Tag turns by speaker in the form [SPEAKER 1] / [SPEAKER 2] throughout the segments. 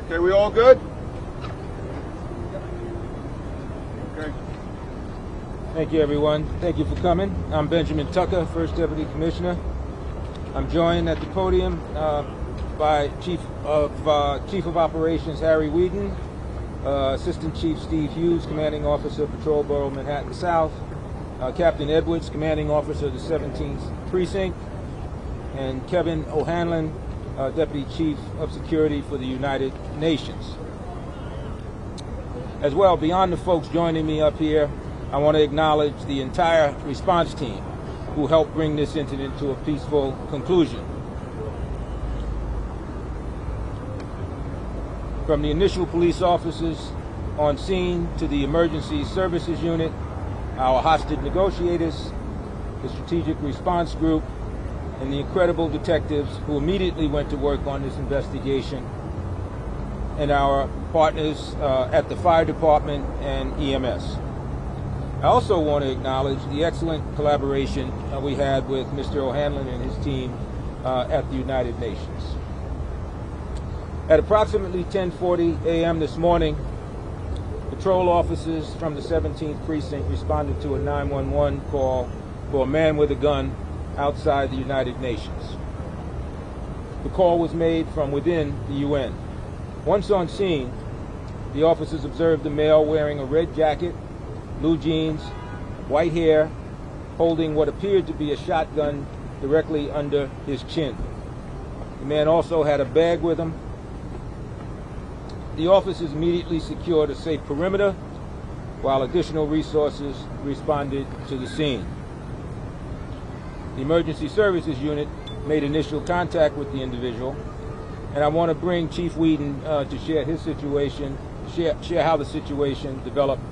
[SPEAKER 1] Okay, we all good? Okay.
[SPEAKER 2] Thank you, everyone. Thank you for coming. I'm Benjamin Tucker, First Deputy Commissioner. I'm joined at the podium by Chief of Operations Harry Whedon, Assistant Chief Steve Hughes, Commanding Officer, Patrol Bureau, Manhattan South, Captain Edwards, Commanding Officer of the 17th Precinct, and Kevin O'Hanlon, Deputy Chief of Security for the United Nations. As well, beyond the folks joining me up here, I want to acknowledge the entire response team who helped bring this incident to a peaceful conclusion. From the initial police officers on scene to the emergency services unit, our hostage negotiators, the strategic response group, and the incredible detectives who immediately went to work on this investigation, and our partners at the fire department and EMS. I also want to acknowledge the excellent collaboration we had with Mr. O'Hanlon and his team at the United Nations. At approximately 10:40 a.m. this morning, patrol officers from the 17th Precinct responded to a 911 call for a man with a gun outside the United Nations. The call was made from within the UN. Once on scene, the officers observed a male wearing a red jacket, blue jeans, white hair, holding what appeared to be a shotgun directly under his chin. The man also had a bag with him. The officers immediately secured a safe perimeter, while additional resources responded to the scene. The emergency services unit made initial contact with the individual, and I want to bring Chief Whedon to share his situation, share how the situation developed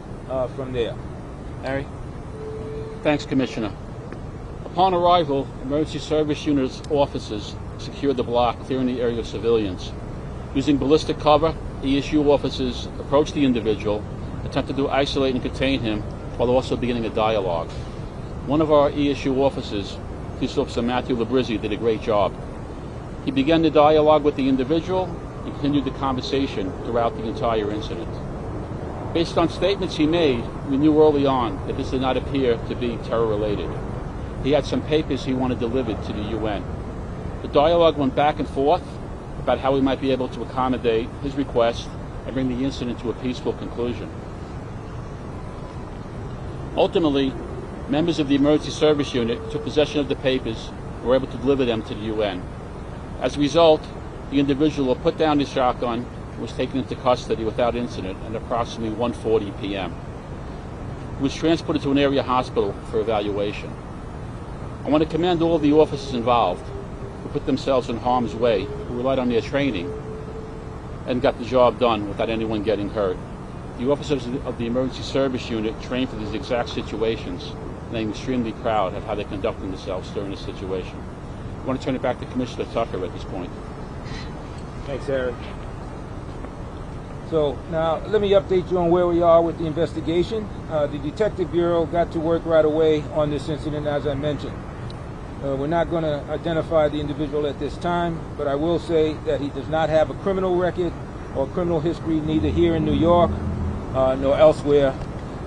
[SPEAKER 2] from there. Harry?
[SPEAKER 3] Thanks, Commissioner. Upon arrival, emergency service unit's officers secured the block, clearing the area of civilians. Using ballistic cover, ESU officers approached the individual, attempted to isolate and contain him, while also beginning a dialogue. One of our ESU officers, Police Officer Matthew Labrizzi, did a great job. He began the dialogue with the individual and continued the conversation throughout the entire incident. Based on statements he made, we knew early on that this did not appear to be terror-related. He had some papers he wanted delivered to the UN. The dialogue went back and forth about how we might be able to accommodate his request and bring the incident to a peaceful conclusion. Ultimately, members of the emergency service unit took possession of the papers and were able to deliver them to the UN. As a result, the individual put down his shotgun and was taken into custody without incident at approximately 1:40 p.m. He was transported to an area hospital for evaluation. I want to commend all of the officers involved who put themselves in harm's way, who relied on their training, and got the job done without anyone getting hurt. The officers of the emergency service unit trained for these exact situations, and I'm extremely proud of how they conducted themselves during this situation. I want to turn it back to Commissioner Tucker at this point.
[SPEAKER 2] Thanks, Harry. So now let me update you on where we are with the investigation. The Detective Bureau got to work right away on this incident, as I mentioned. We're not going to identify the individual at this time, but I will say that he does not have a criminal record or criminal history, neither here in New York nor elsewhere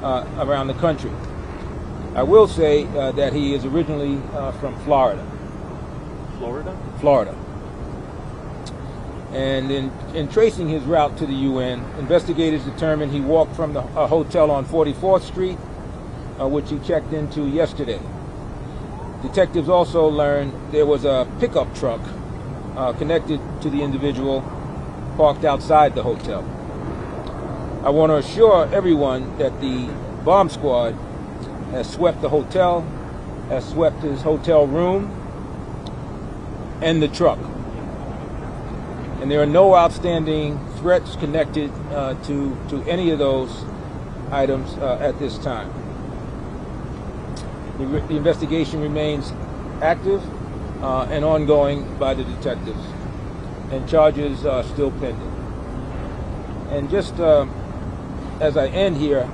[SPEAKER 2] around the country. I will say that he is originally from Florida.
[SPEAKER 1] Florida?
[SPEAKER 2] Florida. And in tracing his route to the UN, investigators determined he walked from a hotel on 44th Street, which he checked into yesterday. Detectives also learned there was a pickup truck connected to the individual parked outside the hotel. I want to assure everyone that the bomb squad has swept the hotel, has swept his hotel room, and the truck. And there are no outstanding threats connected to any of those items at this time. The investigation remains active and ongoing by the detectives, and charges are still pending. And just as I end here,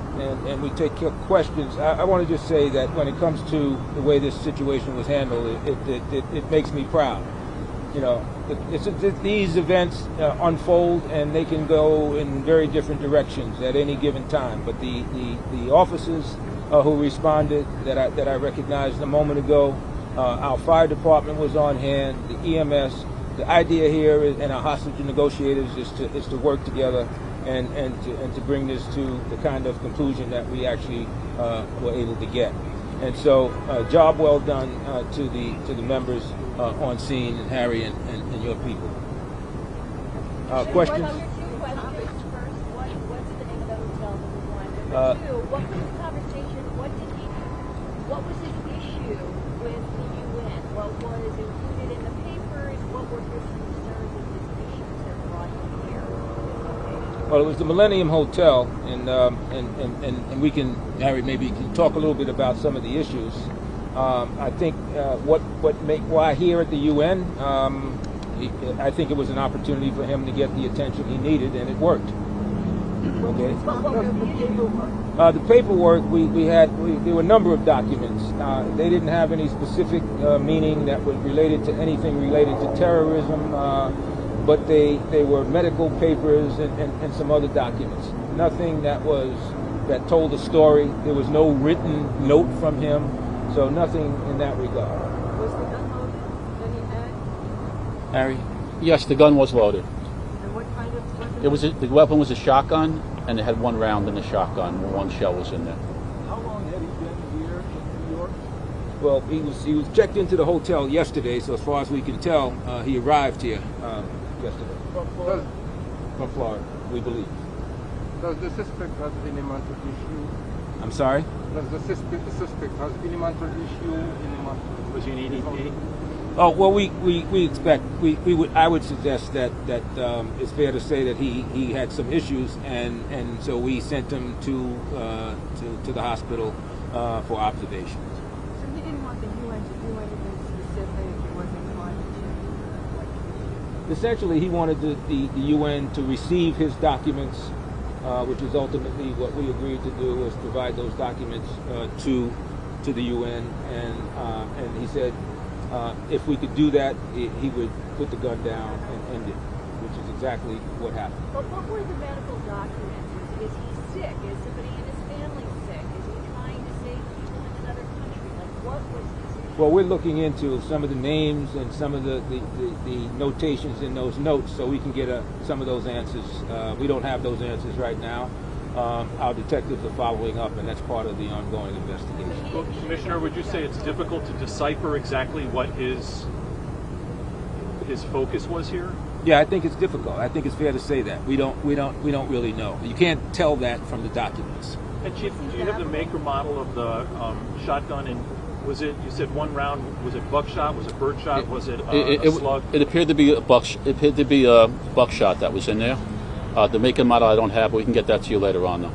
[SPEAKER 2] and we take questions, I want to just say that when it comes to the way this situation was handled, it makes me proud. you know, these events unfold and they can go in very different directions at any given time. But the officers who responded that I recognized a moment ago, our fire department was on hand, the EMS. The idea here is, and our hostage negotiators is to work together and to bring this to the kind of conclusion that we actually were able to get. And so, job well done to the members on scene, and Harry and your people. Questions?
[SPEAKER 4] What's the name of the hotel, number one? Number two, what was the conversation? What was his issue with the UN? What was included in the papers? What were his concerns and his issues that brought him here?
[SPEAKER 2] Well, it was the Millennium Hotel, and we can, Harry, maybe can talk a little bit about some of the issues. I think why here at the UN, I think it was an opportunity for him to get the attention he needed, and it worked. Okay. The paperwork there were a number of documents. They didn't have any specific meaning that was related to anything related to terrorism, but they were medical papers and some other documents. Nothing that told a story. There was no written note from him, so nothing in that regard.
[SPEAKER 4] Was the gun loaded that he had?
[SPEAKER 2] Harry?
[SPEAKER 3] Yes, the gun was loaded.
[SPEAKER 4] And what kind of weapon?
[SPEAKER 3] The weapon was a shotgun, and it had one round in the shotgun. One shell was in there.
[SPEAKER 1] How long had he been here in New York?
[SPEAKER 2] Well, he was checked into the hotel yesterday, so as far as we can tell, he arrived here yesterday. From Florida, we believe.
[SPEAKER 1] Does the suspect have any mental issue?
[SPEAKER 2] I'm sorry?
[SPEAKER 1] Does the suspect has any mental issue? Was he an EDP?
[SPEAKER 2] Oh, well, we expect, I would suggest that it's fair to say that he had some issues, and so we sent him to the hospital for observation.
[SPEAKER 4] So he didn't want the UN to do anything specific. He wasn't trying to.
[SPEAKER 2] Essentially, he wanted the UN to receive his documents, which is ultimately what we agreed to do, was provide those documents to the UN, and he said if we could do that, he would put the gun down and end it, which is exactly what happened.
[SPEAKER 4] But what were the medical documents? Is he sick? Is somebody in his family sick? Is he trying to save people in another country? Like, what was his issue?
[SPEAKER 2] Well, we're looking into some of the names and some of the notations in those notes, so we can get some of those answers. We don't have those answers right now. Our detectives are following up, and that's part of the ongoing investigation.
[SPEAKER 5] Well, Commissioner, would you say it's difficult to decipher exactly what his focus was here?
[SPEAKER 2] Yeah, I think it's difficult. I think it's fair to say that we don't really know. You can't tell that from the documents.
[SPEAKER 5] And Chief, do you have the make or model of the shotgun? And was it? You said one round. Was it buckshot? Was it birdshot? Was it a slug?
[SPEAKER 3] It appeared to be a buckshot that was in there. The make and model I don't have, but we can get that to you later on, though.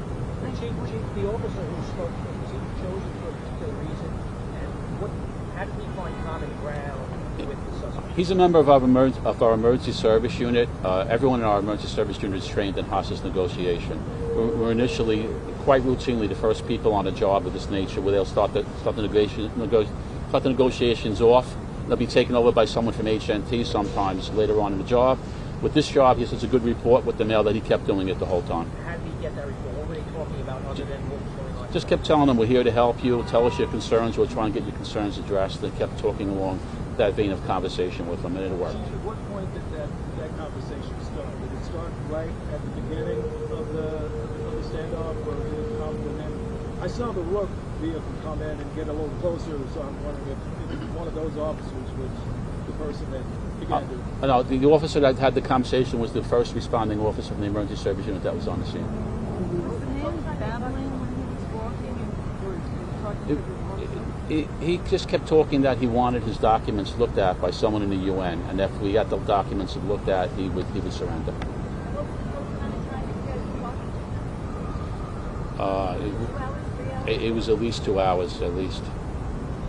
[SPEAKER 6] Chief, the officer who spoke to him, was he chosen for a particular reason? And how did he find common ground with the suspect?
[SPEAKER 3] He's a member of our emergency service unit. Everyone in our emergency service unit is trained in hostage negotiation. We're initially, quite routinely, the first people on a job of this nature where they'll start the negotiations off. They'll be taken over by someone from HNT sometimes later on in the job. With this job, he says a good report with the mail that he kept doing it the whole time.
[SPEAKER 6] How did he get that report? What were they talking about other than what was going on?
[SPEAKER 3] Just kept telling them, we're here to help you, tell us your concerns, we'll try and get your concerns addressed. They kept talking along that vein of conversation with them, and it worked.
[SPEAKER 7] At what point did that conversation start? Did it start right at the beginning of the standoff, or did it come and then? I saw the Rook vehicle come in and get a little closer, so I'm wondering if one of those officers was the person that began to...
[SPEAKER 3] No, the officer that had the conversation was the first responding officer from the emergency service unit that was on the scene.
[SPEAKER 4] Was the man babbling when he was walking and talking to
[SPEAKER 3] He just kept talking that he wanted his documents looked at by someone in the UN, and if we got the documents looked at, he would surrender.
[SPEAKER 4] What kind of time did you guys walk? 2 hours, 3 hours?
[SPEAKER 3] It was at least 2 hours, at least.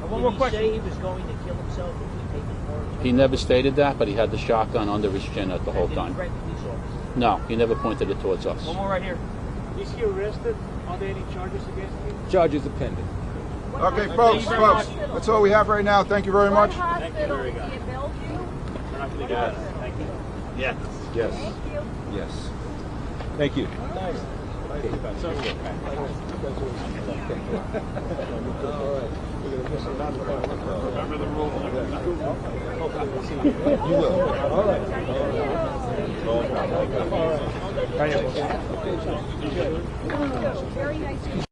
[SPEAKER 6] One more question. Did he say he was going to kill himself if he taken more?
[SPEAKER 3] He never stated that, but he had the shotgun under his chin at the whole
[SPEAKER 6] Did he
[SPEAKER 3] time.
[SPEAKER 6] threaten police officers?
[SPEAKER 3] No, he never pointed it towards us.
[SPEAKER 6] One more right here. Is he arrested? Are there any charges against him?
[SPEAKER 2] Charges are pending.
[SPEAKER 1] Okay, folks, that's all we have right now. Thank you very much.
[SPEAKER 4] What hospital? Is he in Bellevue?
[SPEAKER 5] not going to get it. Thank you. Yes.
[SPEAKER 2] Yes.
[SPEAKER 4] Thank you.
[SPEAKER 2] Yes. Thank you.
[SPEAKER 7] Nice.
[SPEAKER 5] Remember the rule.
[SPEAKER 2] You will.
[SPEAKER 7] All right.
[SPEAKER 4] Very nice.